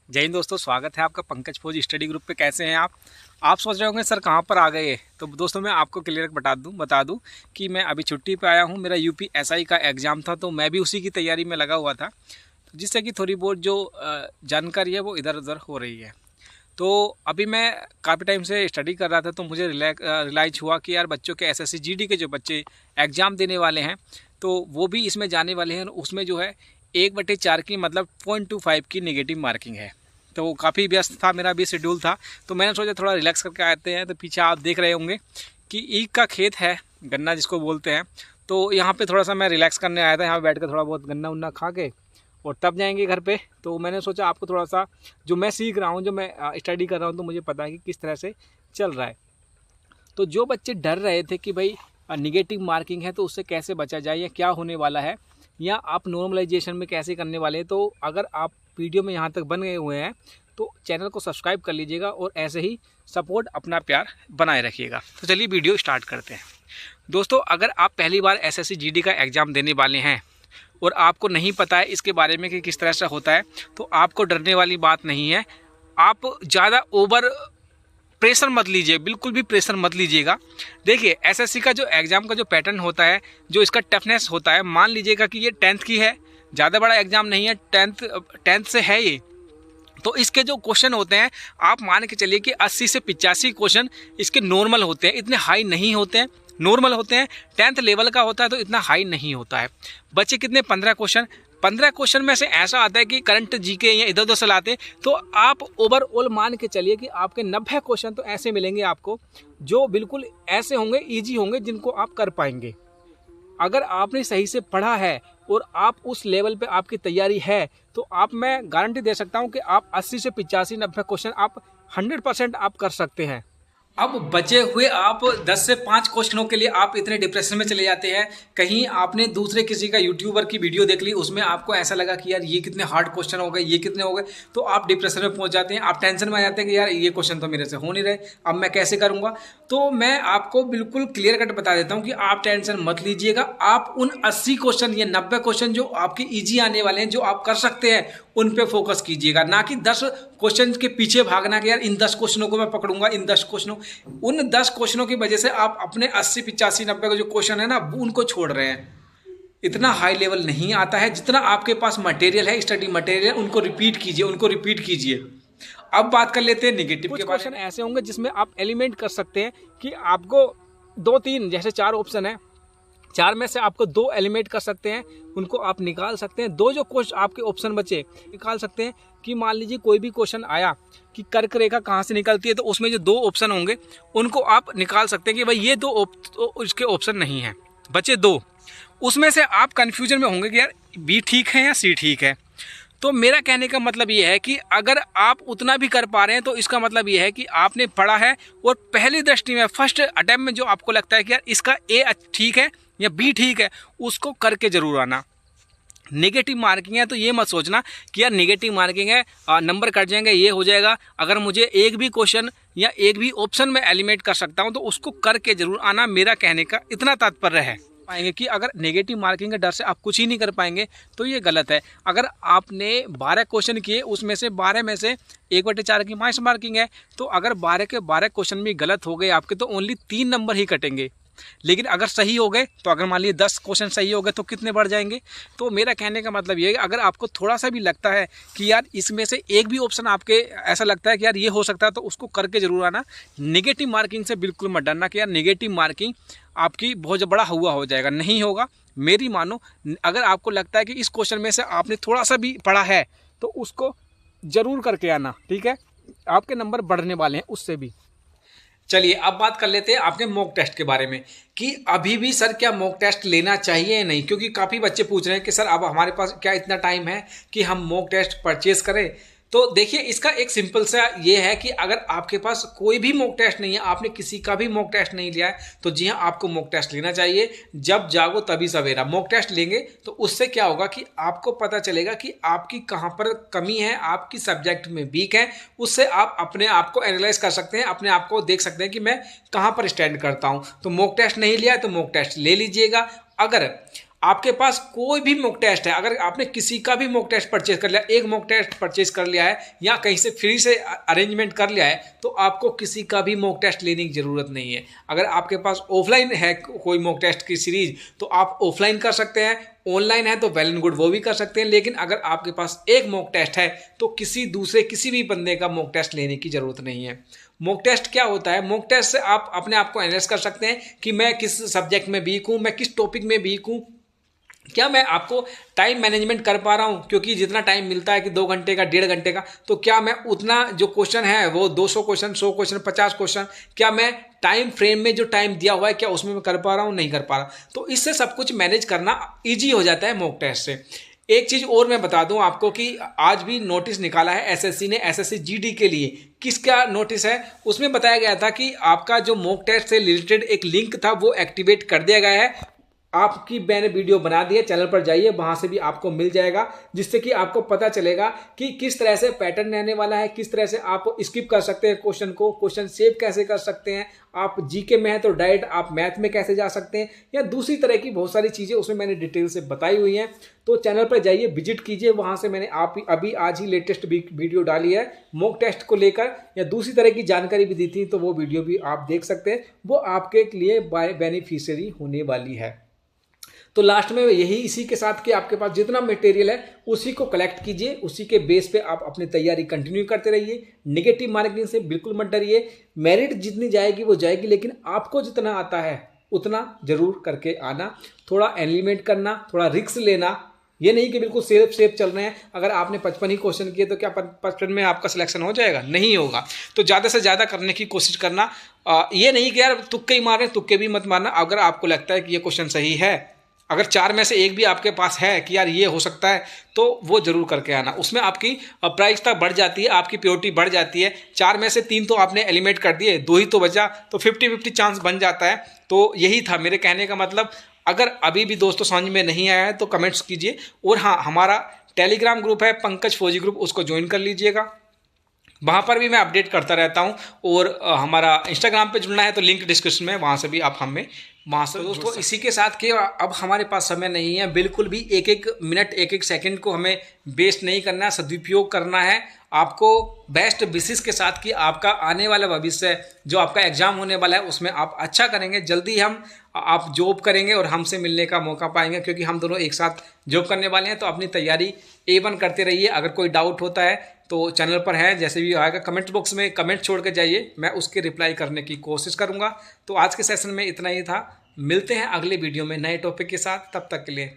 जय हिंद दोस्तों, स्वागत है आपका पंकज फौजी स्टडी ग्रुप पे। कैसे हैं आप? आप सोच रहे होंगे सर कहाँ पर आ गए। तो दोस्तों मैं आपको क्लियर बता दूं कि मैं अभी छुट्टी पे आया हूँ। मेरा यूपी एसआई का एग्ज़ाम था, तो मैं भी उसी की तैयारी में लगा हुआ था, जिससे कि थोड़ी बहुत जो जानकारी है वो इधर उधर हो रही है। तो अभी मैं काफ़ी टाइम से स्टडी कर रहा था, तो मुझे रियलाइज हुआ कि यार बच्चों के एसएससी जीडी के जो बच्चे एग्ज़ाम देने वाले हैं, तो वो भी इसमें जाने वाले हैं। उसमें जो है 1/4 की मतलब 0.25 की नेगेटिव मार्किंग है। तो काफ़ी व्यस्त था, मेरा भी शेड्यूल था, तो मैंने सोचा थोड़ा रिलैक्स करके आते हैं। तो पीछे आप देख रहे होंगे कि ईख का खेत है, गन्ना जिसको बोलते हैं। तो यहाँ पे थोड़ा सा मैं रिलैक्स करने आया था, यहाँ बैठ कर थोड़ा बहुत गन्ना उन्ना खा के और तब जाएंगे घर पे। तो मैंने सोचा आपको थोड़ा सा जो मैं सीख रहा हूँ, जो मैं स्टडी कर रहा हूँ, तो मुझे पता है कि किस तरह से चल रहा है। तो जो बच्चे डर रहे थे कि भाई निगेटिव मार्किंग है तो उससे कैसे बचा जाए या क्या होने वाला है, या आप नॉर्मलाइजेशन में कैसे करने वाले हैं, तो अगर आप वीडियो में यहाँ तक बन गए हुए हैं तो चैनल को सब्सक्राइब कर लीजिएगा और ऐसे ही सपोर्ट अपना प्यार बनाए रखिएगा। तो चलिए वीडियो स्टार्ट करते हैं। दोस्तों, अगर आप पहली बार एसएससी जीडी का एग्ज़ाम देने वाले हैं और आपको नहीं पता है इसके बारे में कि किस तरह से होता है, तो आपको डरने वाली बात नहीं है। आप ज़्यादा ओवर प्रेशर मत लीजिए, बिल्कुल भी प्रेशर मत लीजिएगा। देखिए, एसएससी का जो एग्ज़ाम का जो पैटर्न होता है, जो इसका टफनेस होता है, मान लीजिएगा कि ये 10th की है, ज़्यादा बड़ा एग्ज़ाम नहीं है, 10th से है ये। तो इसके जो क्वेश्चन होते हैं, आप मान के चलिए कि 80 से 85 क्वेश्चन इसके नॉर्मल होते हैं, इतने हाई नहीं होते हैं, नॉर्मल होते हैं। 10th लेवल का होता है तो इतना हाई नहीं होता है। बच्चे कितने 15 क्वेश्चन में से ऐसा आता है कि करंट जीके या इधर उधर से लाते, तो आप ओवरऑल मान के चलिए कि आपके 90 क्वेश्चन तो ऐसे मिलेंगे आपको जो बिल्कुल ऐसे होंगे, ईजी होंगे, जिनको आप कर पाएंगे। अगर आपने सही से पढ़ा है और आप उस लेवल पे आपकी तैयारी है, तो मैं गारंटी दे सकता हूं कि आप 80 से 85 90 क्वेश्चन आप 100% आप कर सकते हैं। अब बचे हुए आप 10 से 5 क्वेश्चनों के लिए आप इतने डिप्रेशन में चले जाते हैं। कहीं आपने दूसरे किसी का यूट्यूबर की वीडियो देख ली, उसमें आपको ऐसा लगा कि यार ये कितने हार्ड क्वेश्चन हो गए, ये कितने हो गए, तो आप डिप्रेशन में पहुंच जाते हैं। आप टेंशन में आ जाते हैं कि यार ये क्वेश्चन तो मेरे से हो नहीं रहे, अब मैं कैसे करूंगा। तो मैं आपको बिल्कुल क्लियर कट बता देता हूं कि आप टेंशन मत लीजिएगा। आप उन 80 क्वेश्चन या 90 क्वेश्चन जो आपके ईजी आने वाले हैं, जो आप कर सकते हैं, उन पे फोकस कीजिएगा, ना कि 10 क्वेश्चन के पीछे भागना कि यार इन 10 क्वेश्चनों को मैं पकड़ूंगा, इन 10 क्वेश्चनों। उन 10 क्वेश्चनों की वजह से आप अपने 80 85 90 का जो क्वेश्चन है ना, उनको छोड़ रहे हैं। इतना हाई लेवल नहीं आता है। जितना आपके पास मटेरियल है, स्टडी मटेरियल, उनको रिपीट कीजिए। अब बात कर लेते हैं निगेटिव के बारे में। क्वेश्चन ऐसे होंगे जिसमें आप एलिमेंट कर सकते हैं कि आपको 2-3 जैसे 4 ऑप्शन है, 4 में से आपको 2 एलिमेंट कर सकते हैं, उनको आप निकाल सकते हैं। 2 जो क्वेश्चन आपके ऑप्शन बचे निकाल सकते हैं कि मान लीजिए कोई भी क्वेश्चन आया कि कर्क रेखा कहाँ से निकलती है, तो उसमें जो 2 ऑप्शन होंगे उनको आप निकाल सकते हैं कि भाई ये 2 इसके ऑप्शन नहीं है, बचे 2। उसमें से आप कन्फ्यूजन में होंगे कि यार बी ठीक है या सी ठीक है। तो मेरा कहने का मतलब ये है कि अगर आप उतना भी कर पा रहे हैं, तो इसका मतलब ये है कि आपने पढ़ा है और पहली दृष्टि में फर्स्ट अटेम्प्ट में जो आपको लगता है कि यार इसका ए ठीक है या बी ठीक है, उसको करके जरूर आना। नेगेटिव मार्किंग है तो ये मत सोचना कि यार नेगेटिव मार्किंग है, नंबर कट जाएंगे, ये हो जाएगा। अगर मुझे एक भी क्वेश्चन या एक भी ऑप्शन में एलिमिनेट कर सकता हूं, तो उसको करके जरूर आना। मेरा कहने का इतना तात्पर्य है पाएंगे कि अगर नेगेटिव मार्किंग के डर से आप कुछ ही नहीं कर पाएंगे, तो ये गलत है। अगर आपने 12 क्वेश्चन किए, उसमें से 12 में से 1/4 की माइनस मार्किंग है, तो अगर 12 के 12 क्वेश्चन भी गलत हो गए आपके, तो ओनली 3 नंबर ही कटेंगे। लेकिन अगर सही हो गए, तो अगर मान लीजिए 10 क्वेश्चन सही हो गए, तो कितने बढ़ जाएंगे। तो मेरा कहने का मतलब ये है कि अगर आपको थोड़ा सा भी लगता है कि यार इसमें से एक भी ऑप्शन आपके ऐसा लगता है कि यार ये हो सकता है, तो उसको करके जरूर आना। नेगेटिव मार्किंग से बिल्कुल मत डरना कि यार नेगेटिव मार्किंग आपकी बहुत बड़ा हुआ हो जाएगा, नहीं होगा। मेरी मानो, अगर आपको लगता है कि इस क्वेश्चन में से आपने थोड़ा सा भी पढ़ा है, तो उसको जरूर करके आना, ठीक है। आपके नंबर बढ़ने वाले हैं उससे भी। चलिए अब बात कर लेते हैं आपके मॉक टेस्ट के बारे में कि अभी भी सर क्या मॉक टेस्ट लेना चाहिए या नहीं, क्योंकि काफ़ी बच्चे पूछ रहे हैं कि सर अब हमारे पास क्या इतना टाइम है कि हम मॉक टेस्ट परचेज करें। तो देखिए, इसका एक सिंपल सा ये है कि अगर आपके पास कोई भी मॉक टेस्ट नहीं है, आपने किसी का भी मॉक टेस्ट नहीं लिया है, तो जी हाँ, आपको मॉक टेस्ट लेना चाहिए। जब जागो तभी सवेरा। मॉक टेस्ट लेंगे तो उससे क्या होगा कि आपको पता चलेगा कि आपकी कहाँ पर कमी है, आपकी सब्जेक्ट में वीक है। उससे आप अपने आप को एनालाइज कर सकते हैं, अपने आप को देख सकते हैं कि मैं कहाँ पर स्टैंड करता हूँ। तो मॉक टेस्ट नहीं लिया है तो मॉक टेस्ट ले लीजिएगा। अगर आपके पास कोई भी मॉक टेस्ट है, अगर आपने किसी का भी मॉक टेस्ट परचेज कर लिया, एक मॉक टेस्ट परचेज कर लिया है या कहीं से फ्री से अरेंजमेंट कर लिया है, तो आपको किसी का भी मॉक टेस्ट लेने की ज़रूरत नहीं है। अगर आपके पास ऑफलाइन है कोई मॉक टेस्ट की सीरीज तो आप ऑफलाइन कर सकते हैं, ऑनलाइन है तो वेल एंड गुड, वो भी कर सकते हैं। लेकिन अगर आपके पास एक मॉक टेस्ट है तो किसी भी बंदे का मॉक टेस्ट लेने की ज़रूरत नहीं है। मॉक टेस्ट क्या होता है? मॉक टेस्ट से आप अपने आप को एनालाइज कर सकते हैं कि मैं किस सब्जेक्ट में वीक हूँ, मैं किस टॉपिक में वीक हूँ, क्या मैं आपको टाइम मैनेजमेंट कर पा रहा हूँ, क्योंकि जितना टाइम मिलता है कि 2 घंटे का 1.5 घंटे का, तो क्या मैं उतना जो क्वेश्चन है वो 200 क्वेश्चन, 100 क्वेश्चन, 50 क्वेश्चन, क्या मैं टाइम फ्रेम में जो टाइम दिया हुआ है क्या उसमें मैं कर पा रहा हूँ, नहीं कर पा रहा। तो इससे सब कुछ मैनेज करना ईजी हो जाता है मॉक टेस्ट से। एक चीज़ और मैं बता दूं आपको कि आज भी नोटिस निकाला है एसएससी ने, एसएससी जीडी के लिए। किसका नोटिस है? उसमें बताया गया था कि आपका जो मॉक टेस्ट से रिलेटेड एक लिंक था वो एक्टिवेट कर दिया गया है। आपकी मैंने वीडियो बना दी है, चैनल पर जाइए, वहां से भी आपको मिल जाएगा, जिससे कि आपको पता चलेगा कि किस तरह से पैटर्न रहने वाला है, किस तरह से आप स्किप कर सकते हैं क्वेश्चन को, क्वेश्चन सेव कैसे कर सकते हैं, आप जीके में हैं तो डायरेक्ट आप मैथ में कैसे जा सकते हैं, या दूसरी तरह की बहुत सारी चीज़ें उसमें मैंने डिटेल से बताई हुई हैं। तो चैनल पर जाइए, विजिट कीजिए, वहां से मैंने अभी आज ही लेटेस्ट वीडियो डाली है मॉक टेस्ट को लेकर, या दूसरी तरह की जानकारी भी दी थी, तो वो वीडियो भी आप देख सकते हैं, वो आपके लिए बेनिफिशियरी होने वाली है। तो लास्ट में यही इसी के साथ कि आपके पास जितना मटेरियल है उसी को कलेक्ट कीजिए, उसी के बेस पे आप अपनी तैयारी कंटिन्यू करते रहिए। नेगेटिव मार्किंग से बिल्कुल मत डरिए, मेरिट जितनी जाएगी वो जाएगी, लेकिन आपको जितना आता है उतना जरूर करके आना। थोड़ा एलिमेंट करना, थोड़ा रिस्क लेना, ये नहीं कि बिल्कुल सेफ चल रहे हैं। अगर आपने 55 ही क्वेश्चन किए तो क्या 55 में आपका सिलेक्शन हो जाएगा? नहीं होगा। तो ज़्यादा से ज़्यादा करने की कोशिश करना। ये नहीं कि यार तुक्के ही मार रहे, तुक्के भी मत मारना। अगर आपको लगता है कि ये क्वेश्चन सही है, अगर 4 में से एक भी आपके पास है कि यार ये हो सकता है, तो वो जरूर करके आना। उसमें आपकी प्रायिकता बढ़ जाती है, आपकी प्योरिटी बढ़ जाती है। 4 में से 3 तो आपने एलिमिनेट कर दिए, 2 ही तो बचा, तो 50-50 चांस बन जाता है। तो यही था मेरे कहने का मतलब। अगर अभी भी दोस्तों समझ में नहीं आया है तो कमेंट्स कीजिए। और हाँ, हमारा टेलीग्राम ग्रुप है पंकज फौजी ग्रुप, उसको ज्वाइन कर लीजिएगा, वहाँ पर भी मैं अपडेट करता रहता हूँ। और हमारा इंस्टाग्राम पे जुड़ना है तो लिंक डिस्क्रिप्शन में, वहाँ से भी आप हमें वहाँ से। दोस्तों इसी के साथ कि अब हमारे पास समय नहीं है, बिल्कुल भी एक एक मिनट एक एक सेकंड को हमें वेस्ट नहीं करना है, सदुपयोग करना है। आपको बेस्ट विशेष के साथ कि आपका आने वाला भविष्य जो आपका एग्जाम होने वाला है उसमें आप अच्छा करेंगे। जल्दी आप जॉब करेंगे और हमसे मिलने का मौका पाएंगे, क्योंकि हम दोनों एक साथ जॉब करने वाले हैं। तो अपनी तैयारी A1 करते रहिए। अगर कोई डाउट होता है तो चैनल पर है, जैसे भी आएगा कमेंट बॉक्स में कमेंट छोड़ के जाइए, मैं उसके रिप्लाई करने की कोशिश करूँगा। तो आज के सेशन में इतना ही था। मिलते हैं अगले वीडियो में नए टॉपिक के साथ, तब तक के लिए